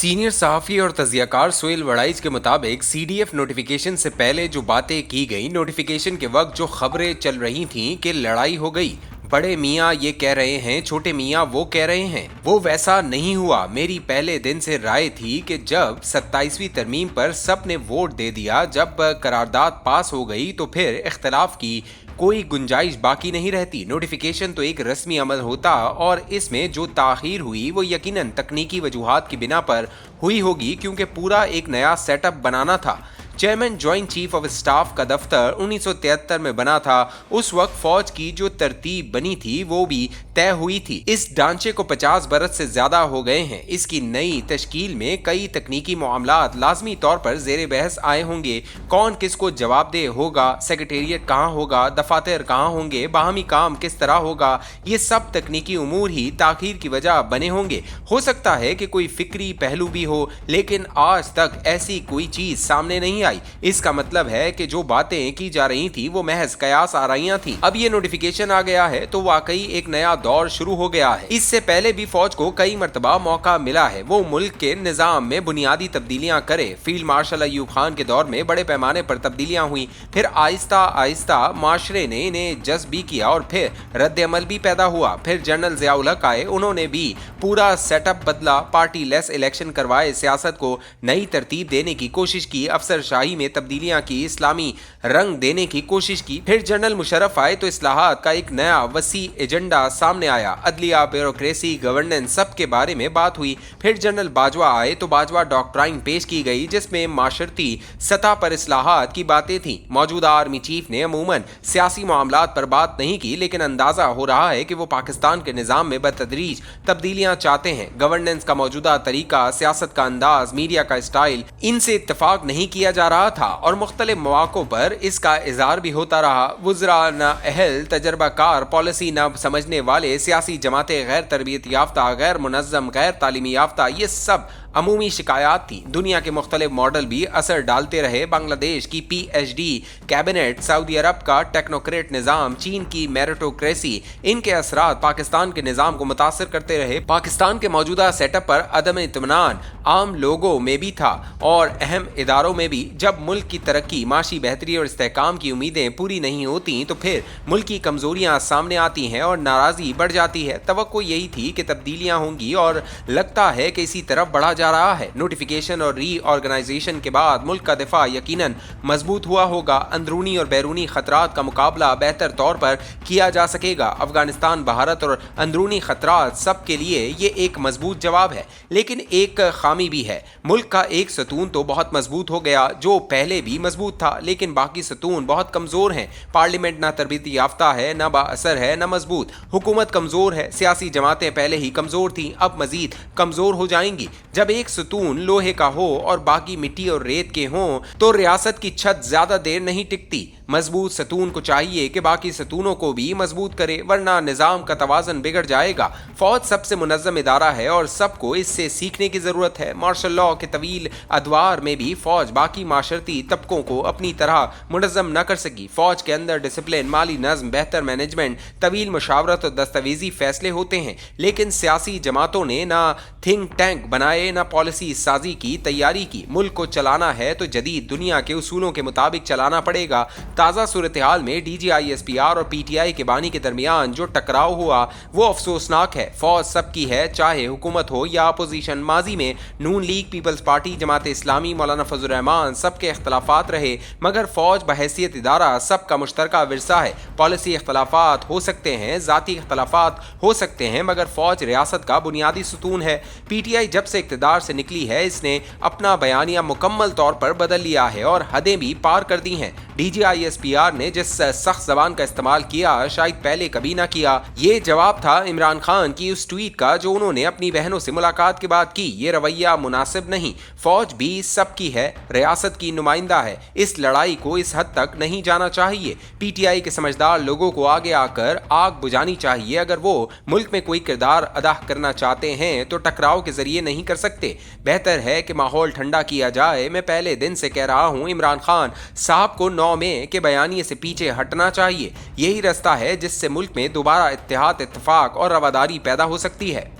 Senior सहाफ़ी और तज्ज़ियाकार सोहेल वड़ाइच के मुताबिक सीडीएफ नोटिफिकेशन से पहले जो बातें की गई, नोटिफिकेशन के वक्त जो खबरें चल रही थीं कि लड़ाई हो गई, बड़े मियाँ ये कह रहे हैं, छोटे मियाँ वो कह रहे हैं, वो वैसा नहीं हुआ। मेरी पहले दिन से राय थी कि जब 27वीं तरमीम पर सब ने वोट दे दिया, जब करारदाद पास हो गई तो फिर इख्तलाफ की कोई गुंजाइश बाकी नहीं रहती। नोटिफिकेशन तो एक रस्मी अमल होता और इसमें जो ताख़ीर हुई वो यकीनन तकनीकी वजूहात की बिना पर हुई होगी, क्योंकि पूरा एक नया सेटअप बनाना था। Chairman joint chief of staff का दफ्तर 1973 में बना था। उस वक्त फौज की जो तरतीब बनी थी वो भी तय हुई थी। इस ढांचे को 50 बरस से ज्यादा हो गए हैं। इसकी नई तश्कील में कई तकनीकी मामलात लाजमी तौर पर जेर बहस आए होंगे। कौन किसको जवाबदेह होगा, सेक्रेटेरिएट कहाँ होगा, दफातर कहाँ होंगे, बाहमी काम किस तरह होगा, ये सब तकनीकी उमूर ही ताखीर की वजह बने होंगे। हो सकता है कि कोई फिक्री पहलू भी हो, लेकिन आज तक ऐसी कोई चीज सामने नहीं आई। इसका मतलब है कि जो बातें की जा रही थी वो महज कयास आराइयां थी। अब ये नोटिफिकेशन आ गया है तो वाकई एक नया दौर शुरू हो गया है। इससे पहले भी फौज को कई मर्तबा मौका मिला है वो मुल्क के निजाम में बुनियादी तब्दीलियां करे। फील्ड मार्शल अयूब खान के दौर में बड़े पैमाने पर तब्दीलियां हुई, फिर आहिस्ता आहिस्ता माशरे ने इन्हें जज्ब भी किया और फिर रद्द अमल भी पैदा हुआ। फिर जनरल ज़ियाउल हक आए, उन्होंने भी पूरा सेटअप बदला, पार्टी लेस इलेक्शन करवाए, सियासत को नई तरतीब देने की कोशिश की, अफसर शाही में तब्दीलियां की, इस्लामी रंग देने की कोशिश की। फिर जनरल मुशर्रफ आए तो इस्लाहात का एक नया वसी एजेंडा सामने आया। अदलिया, ब्यूरोक्रेसी, गवर्नेंस सब के बारे में बात हुई। फिर जनरल बाजवा आए तो बाजवा डॉक्ट्राइन पेश की गई जिसमें माशरती सतह पर इस्लाहात की बातें थी। मौजूदा आर्मी चीफ ने अमूमन सियासी मामलात पर बात नहीं की, लेकिन अंदाजा हो रहा है कि वो पाकिस्तान के निज़ाम में बतदरीज तब्दीलियां चाहते हैं। गवर्नेंस का मौजूदा तरीका, सियासत का अंदाज, मीडिया का स्टाइल, इनसे इत्तफाक नहीं किया जा रहा था और मुख्तलिफ मौक़ों पर इसका इज़हार भी होता रहा। वुज़रा न अहल, तजर्बाकार, पॉलिसी न समझने वाले, सियासी जमातें, गैर तरबियत याफ्ता, गैर मुनज़्ज़म, गैर तालीमी याफ्ता, ये सब अमूमी शिकायत थी। दुनिया के मुख्तलिफ मॉडल भी असर डालते रहे। बांग्लादेश की PhD कैबिनेट, सऊदी अरब का टेक्नोक्रेट निज़ाम, चीन की मेरिटोक्रेसी, इनके असरात पाकिस्तान के निज़ाम को मुतासर करते रहे। पाकिस्तान के मौजूदा सेटअप पर अदम इत्मीनान आम लोगों में भी था और अहम इदारों में भी। जब मुल्क की तरक्की, माशी बेहतरी और इस्तेहकाम की उम्मीदें पूरी नहीं होती तो फिर मुल्क की कमजोरियां सामने आती हैं और नाराज़गी बढ़ जाती है। तवक्को यही थी कि तब्दीलियां होंगी और लगता है कि इसी तरफ बढ़ा जा रहा है। नोटिफिकेशन और रीऑर्गेनाइजेशन के बाद मुल्क का दिफा यकीनन मजबूत हुआ होगा। अंदरूनी और बैरूनी खतरात का मुकाबला बेहतर तौर पर किया जा सकेगा। अफगानिस्तान, भारत और अंदरूनी खतरात सब के लिए ये एक मजबूत जवाब है, लेकिन एक खामी भी है। मुल्क का एक सतून तो बहुत मजबूत हो गया जो पहले भी मजबूत था, लेकिन बाकी सतून बहुत कमजोर हैं। पार्लियामेंट ना तरबियती याफ्ता है, ना बाअसर है, ना मजबूत। हुकूमत कमजोर है, सियासी जमातें पहले ही कमजोर थीं, अब मजीद कमजोर हो जाएंगी। जब एक सतून लोहे का हो और बाकी मिट्टी और रेत के हों तो रियासत की छत ज्यादा देर नहीं टिकती। मजबूत सतून को चाहिए कि बाकी सतूनों को भी मजबूत करे, वरना निज़ाम का तवाज़न बिगड़ जाएगा। फौज सबसे मुनज़्ज़म इदारा है और सबको इससे सीखने की ज़रूरत है। मार्शल लॉ के तवील अदवार में भी फौज बाकी माशरती तबकों को अपनी तरह मुनज़्ज़म न कर सकी। फौज के अंदर डिसिप्लिन, माली नज़्म, बेहतर मैनेजमेंट, तवील मशावरत और दस्तावेजी फैसले होते हैं, लेकिन सियासी जमातों ने ना थिंक टैंक बनाए, ना पॉलिसी साजी की तैयारी की। मुल्क को चलाना है तो जदीद दुनिया के उसूलों के मुताबिक चलाना पड़ेगा। ताज़ा सूरत हाल में DGISPR और PTI के बानी के दरमियान जो टकराव हुआ वो अफसोसनाक है। फौज सबकी है, चाहे हुकूमत हो या अपोजिशन। माजी में नून league, peoples party, Jamaat Islami, मौलाना फजल रहमान सबके इख्तलाफात रहे, मगर फौज बहैसियत इदारा सबका मुश्तरका विरसा है। पॉलिसी इख्तलाफात हो सकते हैं, ज़ाती इख्तलाफात हो सकते हैं, मगर फौज रियासत का बुनियादी सतून है। PTI जब से इक़्तिदार से निकली है इसने अपना बयानिया मुकम्मल तौर पर बदल लिया है और हदें भी पार कर दी हैं। DGISPR ने जिस सख्त जबान का इस्तेमाल किया शायद पहले कभी ना किया। ये जवाब था इमरान खान की उस ट्वीट का जो उन्होंने अपनी बहनों से मुलाकात के बाद की। ये रवैया मुनासिब नहीं। फौज भी सबकी है, रियासत की नुमाइंदा है। इस लड़ाई को इस हद तक नहीं जाना चाहिए। PTI के समझदार लोगों को आगे आकर आग बुझानी चाहिए। अगर वो मुल्क में कोई किरदार अदा करना चाहते हैं तो टकराव के जरिए नहीं कर सकते। बेहतर है कि माहौल ठंडा किया जाए। मैं पहले दिन से कह रहा हूँ, इमरान खान साहब को 9 मई के बयानिए से पीछे हटना चाहिए। यही रास्ता है जिससे मुल्क में दोबारा इत्तेहाद, इत्तेफाक और रवादारी पैदा हो सकती है।